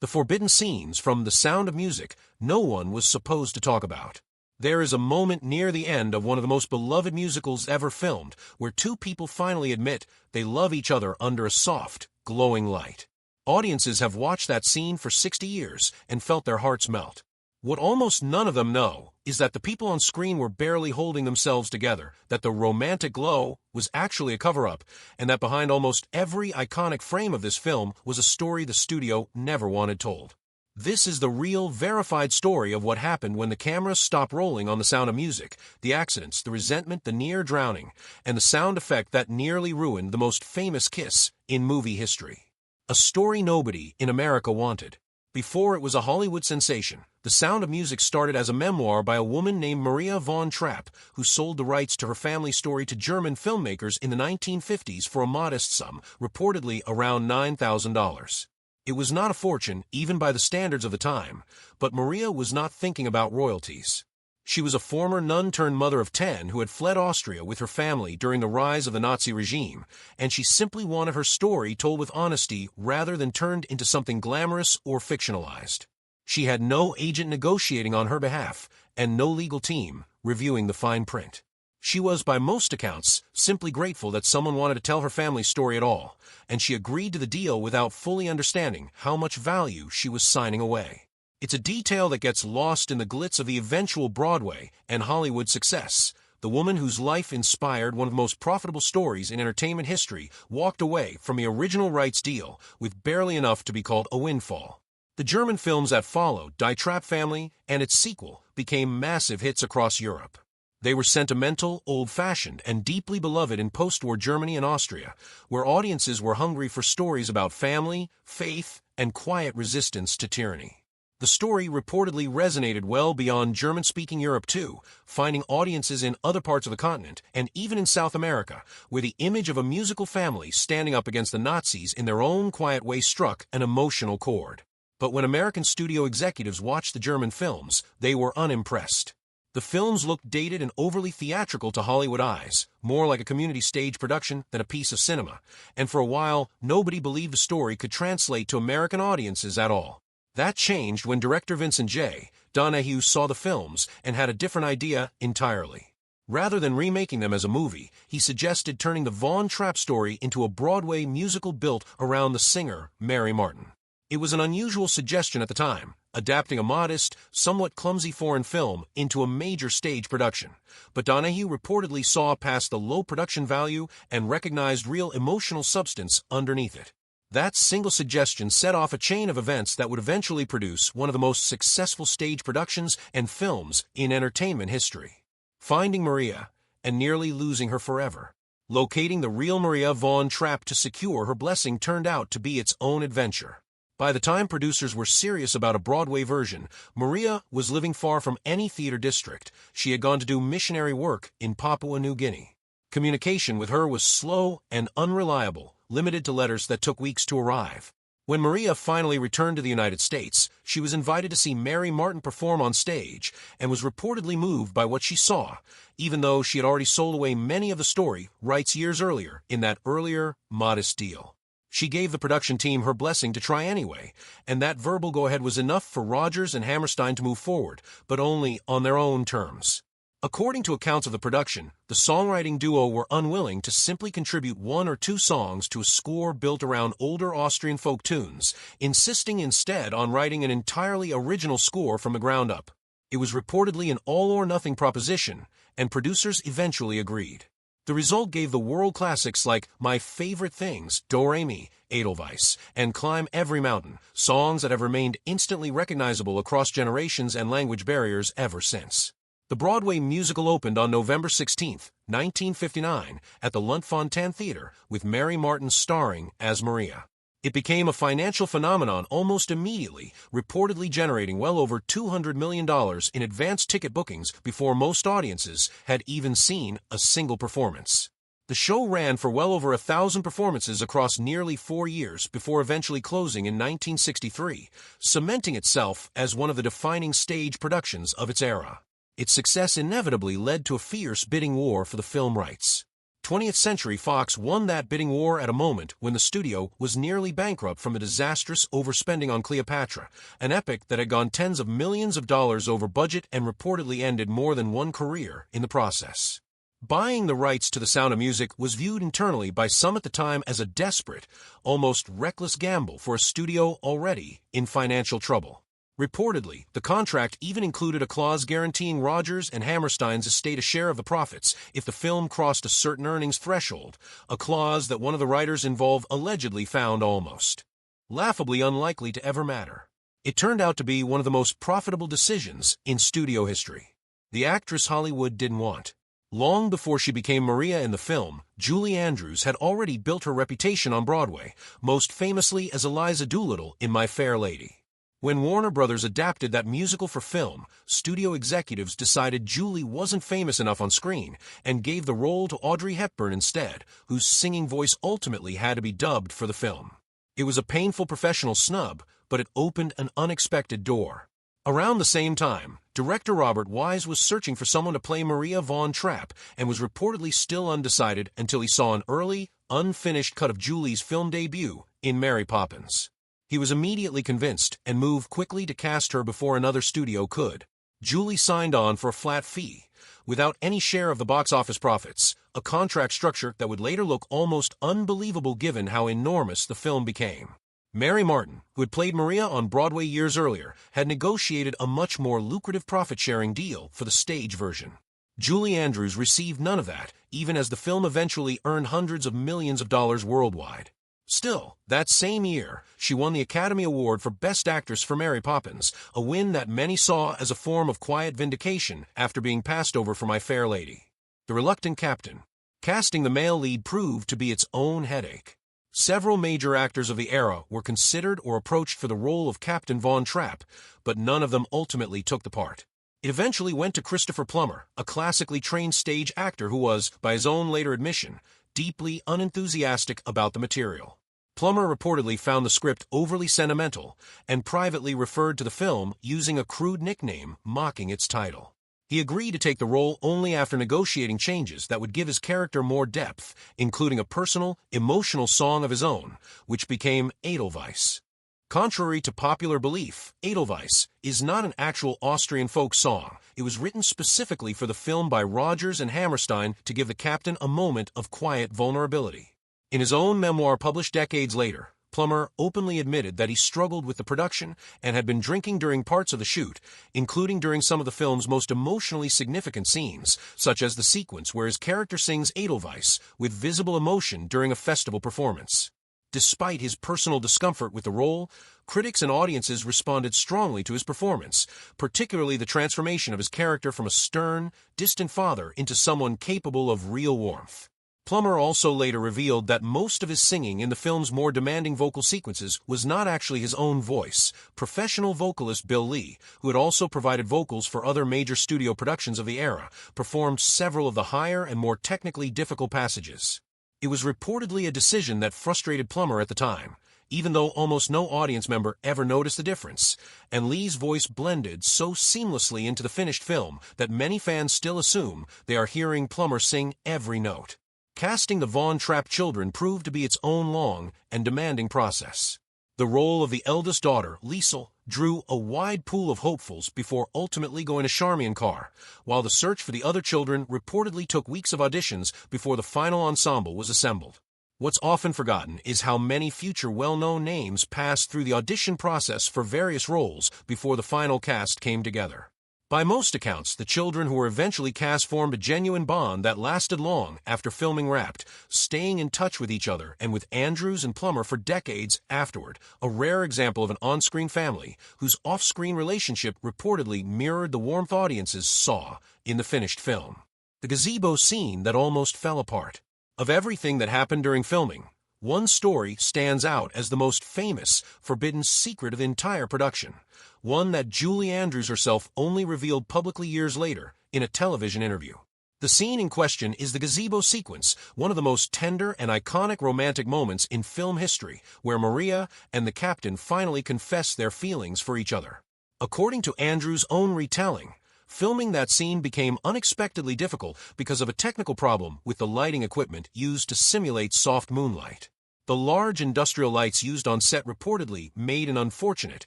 The forbidden scenes from The Sound of Music no one was supposed to talk about. There is a moment near the end of one of the most beloved musicals ever filmed where two people finally admit they love each other under a soft, glowing light. Audiences have watched that scene for 60 years and felt their hearts melt. What almost none of them know is that the people on screen were barely holding themselves together, that the romantic glow was actually a cover-up, and that behind almost every iconic frame of this film was a story the studio never wanted told. This is the real, verified story of what happened when the cameras stopped rolling on The Sound of Music, the accidents, the resentment, the near drowning, and the sound effect that nearly ruined the most famous kiss in movie history. A story nobody in America wanted. Before it was a Hollywood sensation, The Sound of Music started as a memoir by a woman named Maria von Trapp, who sold the rights to her family story to German filmmakers in the 1950s for a modest sum, reportedly around $9,000. It was not a fortune, even by the standards of the time, but Maria was not thinking about royalties. She was a former nun-turned-mother of 10 who had fled Austria with her family during the rise of the Nazi regime, and she simply wanted her story told with honesty rather than turned into something glamorous or fictionalized. She had no agent negotiating on her behalf, and no legal team reviewing the fine print. She was, by most accounts, simply grateful that someone wanted to tell her family's story at all, and she agreed to the deal without fully understanding how much value she was signing away. It's a detail that gets lost in the glitz of the eventual Broadway and Hollywood success. The woman whose life inspired one of the most profitable stories in entertainment history walked away from the original rights deal with barely enough to be called a windfall. The German films that followed, Die Trapp Family and its sequel, became massive hits across Europe. They were sentimental, old-fashioned, and deeply beloved in post-war Germany and Austria, where audiences were hungry for stories about family, faith, and quiet resistance to tyranny. The story reportedly resonated well beyond German-speaking Europe too, finding audiences in other parts of the continent and even in South America, where the image of a musical family standing up against the Nazis in their own quiet way struck an emotional chord. But when American studio executives watched the German films, they were unimpressed. The films looked dated and overly theatrical to Hollywood eyes, more like a community stage production than a piece of cinema, and for a while, nobody believed the story could translate to American audiences at all. That changed when director Vincent J. Donahue saw the films and had a different idea entirely. Rather than remaking them as a movie, he suggested turning the Von Trapp story into a Broadway musical built around the singer Mary Martin. It was an unusual suggestion at the time, adapting a modest, somewhat clumsy foreign film into a major stage production. But Donahue reportedly saw past the low production value and recognized real emotional substance underneath it. That single suggestion set off a chain of events that would eventually produce one of the most successful stage productions and films in entertainment history. Finding Maria and nearly losing her forever. Locating the real Maria von Trapp to secure her blessing turned out to be its own adventure. By the time producers were serious about a Broadway version, Maria was living far from any theater district. She had gone to do missionary work in Papua New Guinea. Communication with her was slow and unreliable, limited to letters that took weeks to arrive. When Maria finally returned to the United States, she was invited to see Mary Martin perform on stage and was reportedly moved by what she saw, even though she had already sold away many of the story rights years earlier in that earlier, modest deal. She gave the production team her blessing to try anyway, and that verbal go-ahead was enough for Rodgers and Hammerstein to move forward, but only on their own terms. According to accounts of the production, the songwriting duo were unwilling to simply contribute one or two songs to a score built around older Austrian folk tunes, insisting instead on writing an entirely original score from the ground up. It was reportedly an all-or-nothing proposition, and producers eventually agreed. The result gave the world classics like My Favorite Things, Do-Re-Mi, Edelweiss, and Climb Every Mountain, songs that have remained instantly recognizable across generations and language barriers ever since. The Broadway musical opened on November 16, 1959, at the Lunt-Fontanne Theater, with Mary Martin starring as Maria. It became a financial phenomenon almost immediately, reportedly generating well over $200 million in advance ticket bookings before most audiences had even seen a single performance. The show ran for well over 1,000 performances across nearly 4 years before eventually closing in 1963, cementing itself as one of the defining stage productions of its era. Its success inevitably led to a fierce bidding war for the film rights. 20th Century Fox won that bidding war at a moment when the studio was nearly bankrupt from a disastrous overspending on Cleopatra, an epic that had gone tens of millions of dollars over budget and reportedly ended more than one career in the process. Buying the rights to The Sound of Music was viewed internally by some at the time as a desperate, almost reckless gamble for a studio already in financial trouble. Reportedly, the contract even included a clause guaranteeing Rodgers and Hammerstein's estate a share of the profits if the film crossed a certain earnings threshold, a clause that one of the writers involved allegedly found almost laughably unlikely to ever matter. It turned out to be one of the most profitable decisions in studio history. The actress Hollywood didn't want. Long before she became Maria in the film, Julie Andrews had already built her reputation on Broadway, most famously as Eliza Doolittle in My Fair Lady. When Warner Brothers adapted that musical for film, studio executives decided Julie wasn't famous enough on screen and gave the role to Audrey Hepburn instead, whose singing voice ultimately had to be dubbed for the film. It was a painful professional snub, but it opened an unexpected door. Around the same time, director Robert Wise was searching for someone to play Maria Von Trapp and was reportedly still undecided until he saw an early, unfinished cut of Julie's film debut in Mary Poppins. He was immediately convinced and moved quickly to cast her before another studio could. Julie signed on for a flat fee, without any share of the box office profits, a contract structure that would later look almost unbelievable given how enormous the film became. Mary Martin, who had played Maria on Broadway years earlier, had negotiated a much more lucrative profit-sharing deal for the stage version. Julie Andrews received none of that, even as the film eventually earned hundreds of millions of dollars worldwide. Still, that same year, she won the Academy Award for Best Actress for Mary Poppins, a win that many saw as a form of quiet vindication after being passed over for My Fair Lady. The Reluctant Captain. Casting the male lead proved to be its own headache. Several major actors of the era were considered or approached for the role of Captain Von Trapp, but none of them ultimately took the part. It eventually went to Christopher Plummer, a classically trained stage actor who was, by his own later admission, deeply unenthusiastic about the material. Plummer reportedly found the script overly sentimental and privately referred to the film using a crude nickname mocking its title. He agreed to take the role only after negotiating changes that would give his character more depth, including a personal, emotional song of his own, which became Edelweiss. Contrary to popular belief, Edelweiss is not an actual Austrian folk song. It was written specifically for the film by Rodgers and Hammerstein to give the captain a moment of quiet vulnerability. In his own memoir published decades later, Plummer openly admitted that he struggled with the production and had been drinking during parts of the shoot, including during some of the film's most emotionally significant scenes, such as the sequence where his character sings Edelweiss with visible emotion during a festival performance. Despite his personal discomfort with the role, critics and audiences responded strongly to his performance, particularly the transformation of his character from a stern, distant father into someone capable of real warmth. Plummer also later revealed that most of his singing in the film's more demanding vocal sequences was not actually his own voice. Professional vocalist Bill Lee, who had also provided vocals for other major studio productions of the era, performed several of the higher and more technically difficult passages. It was reportedly a decision that frustrated Plummer at the time, even though almost no audience member ever noticed the difference, and Lee's voice blended so seamlessly into the finished film that many fans still assume they are hearing Plummer sing every note. Casting the Von Trapp children proved to be its own long and demanding process. The role of the eldest daughter, Liesel, drew a wide pool of hopefuls before ultimately going to Charmian Carr, while the search for the other children reportedly took weeks of auditions before the final ensemble was assembled. What's often forgotten is how many future well-known names passed through the audition process for various roles before the final cast came together. By most accounts, the children who were eventually cast formed a genuine bond that lasted long after filming wrapped, staying in touch with each other and with Andrews and Plummer for decades afterward, a rare example of an on-screen family whose off-screen relationship reportedly mirrored the warmth audiences saw in the finished film. The gazebo scene that almost fell apart. Of everything that happened during filming, one story stands out as the most famous, forbidden secret of the entire production, one that Julie Andrews herself only revealed publicly years later in a television interview. The scene in question is the gazebo sequence, one of the most tender and iconic romantic moments in film history, where Maria and the captain finally confess their feelings for each other. According to Andrews' own retelling, Filming that scene became unexpectedly difficult because of a technical problem with the lighting equipment used to simulate soft moonlight. The large industrial lights used on set reportedly made an unfortunate,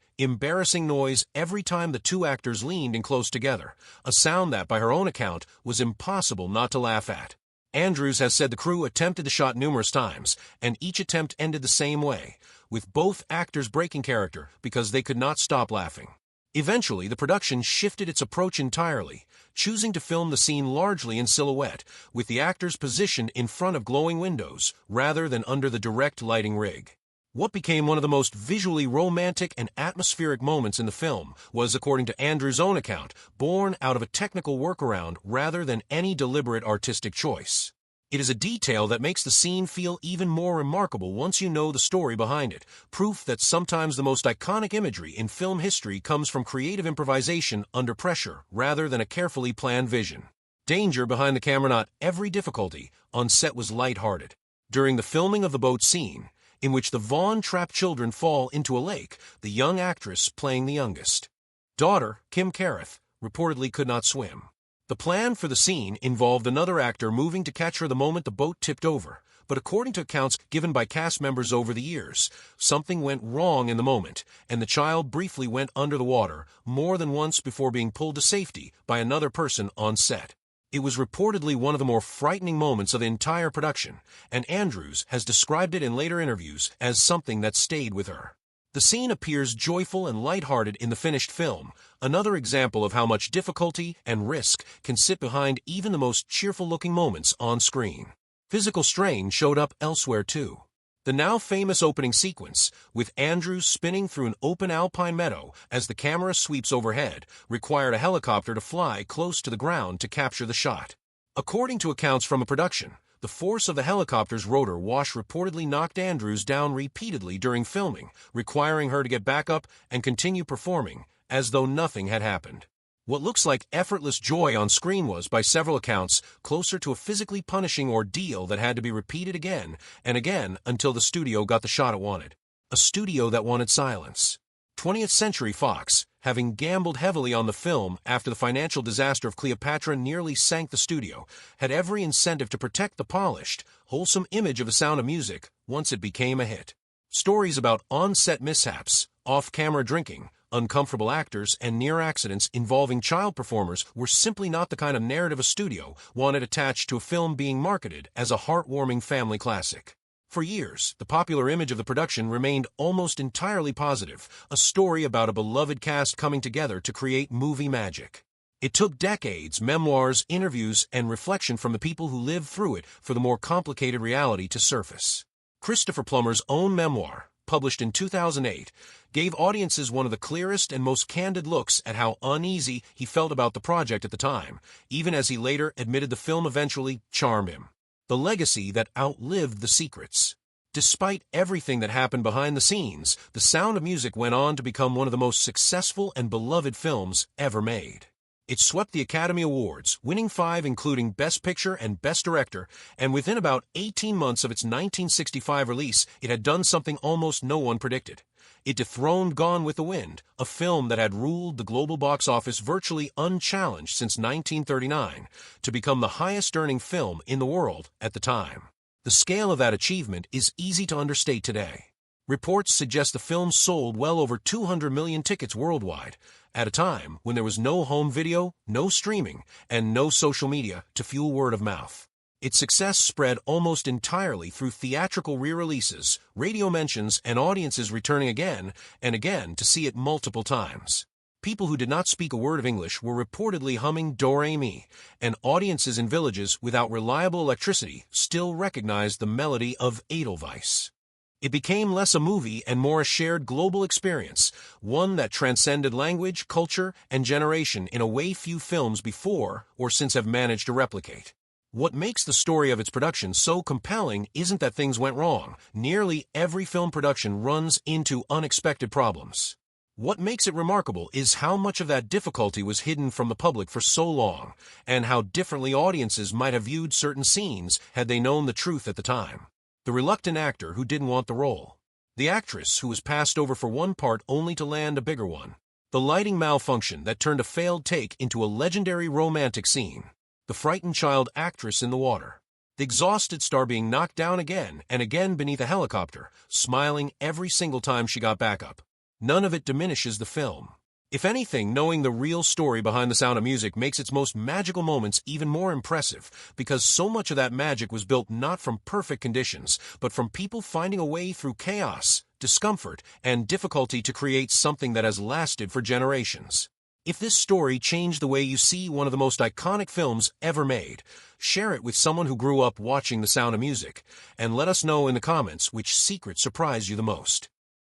embarrassing noise every time the two actors leaned in close together, a sound that, by her own account, was impossible not to laugh at. Andrews has said the crew attempted the shot numerous times, and each attempt ended the same way, with both actors breaking character because they could not stop laughing. Eventually, the production shifted its approach entirely, choosing to film the scene largely in silhouette, with the actors positioned in front of glowing windows, rather than under the direct lighting rig. What became one of the most visually romantic and atmospheric moments in the film was, according to Andrews' own account, born out of a technical workaround rather than any deliberate artistic choice. It is a detail that makes the scene feel even more remarkable once you know the story behind it, proof that sometimes the most iconic imagery in film history comes from creative improvisation under pressure rather than a carefully planned vision. Danger behind the camera. Not every difficulty on set was lighthearted. During the filming of the boat scene, in which the Vaughn trapped children fall into a lake, the young actress playing the youngest daughter, Kim Carruth, reportedly could not swim. The plan for the scene involved another actor moving to catch her the moment the boat tipped over, but according to accounts given by cast members over the years, something went wrong in the moment, and the child briefly went under the water more than once before being pulled to safety by another person on set. It was reportedly one of the more frightening moments of the entire production, and Andrews has described it in later interviews as something that stayed with her. The scene appears joyful and lighthearted in the finished film, another example of how much difficulty and risk can sit behind even the most cheerful-looking moments on screen. Physical strain showed up elsewhere too. The now famous opening sequence, with Andrews spinning through an open alpine meadow as the camera sweeps overhead, required a helicopter to fly close to the ground to capture the shot. According to accounts from a production, the force of the helicopter's rotor wash reportedly knocked Andrews down repeatedly during filming, requiring her to get back up and continue performing, as though nothing had happened. What looks like effortless joy on screen was, by several accounts, closer to a physically punishing ordeal that had to be repeated again and again until the studio got the shot it wanted. A studio that wanted silence. 20th Century Fox, having gambled heavily on the film after the financial disaster of Cleopatra nearly sank the studio, had every incentive to protect the polished, wholesome image of The Sound of Music once it became a hit. Stories about on-set mishaps, off-camera drinking, uncomfortable actors, and near accidents involving child performers were simply not the kind of narrative a studio wanted attached to a film being marketed as a heartwarming family classic. For years, the popular image of the production remained almost entirely positive, a story about a beloved cast coming together to create movie magic. It took decades, memoirs, interviews, and reflection from the people who lived through it for the more complicated reality to surface. Christopher Plummer's own memoir, published in 2008, gave audiences one of the clearest and most candid looks at how uneasy he felt about the project at the time, even as he later admitted the film eventually charmed him. The legacy that outlived the secrets. Despite everything that happened behind the scenes, The Sound of Music went on to become one of the most successful and beloved films ever made. It swept the Academy Awards, winning 5 including Best Picture and Best Director, and within about 18 months of its 1965 release, it had done something almost no one predicted. It dethroned Gone with the Wind, a film that had ruled the global box office virtually unchallenged since 1939, to become the highest-earning film in the world at the time. The scale of that achievement is easy to understate today. Reports suggest the film sold well over 200 million tickets worldwide, at a time when there was no home video, no streaming, and no social media to fuel word of mouth. Its success spread almost entirely through theatrical re-releases, radio mentions, and audiences returning again and again to see it multiple times. People who did not speak a word of English were reportedly humming Do-Re-Mi, and audiences in villages without reliable electricity still recognized the melody of Edelweiss. It became less a movie and more a shared global experience, one that transcended language, culture, and generation in a way few films before or since have managed to replicate. What makes the story of its production so compelling isn't that things went wrong. Nearly every film production runs into unexpected problems. What makes it remarkable is how much of that difficulty was hidden from the public for so long, and how differently audiences might have viewed certain scenes had they known the truth at the time. The reluctant actor who didn't want the role. The actress who was passed over for one part only to land a bigger one. The lighting malfunction that turned a failed take into a legendary romantic scene. The frightened child actress in the water. The exhausted star being knocked down again and again beneath a helicopter, smiling every single time she got back up. None of it diminishes the film. If anything, knowing the real story behind The Sound of Music makes its most magical moments even more impressive, because so much of that magic was built not from perfect conditions, but from people finding a way through chaos, discomfort, and difficulty to create something that has lasted for generations. If this story changed the way you see one of the most iconic films ever made, share it with someone who grew up watching The Sound of Music, and let us know in the comments which secret surprised you the most.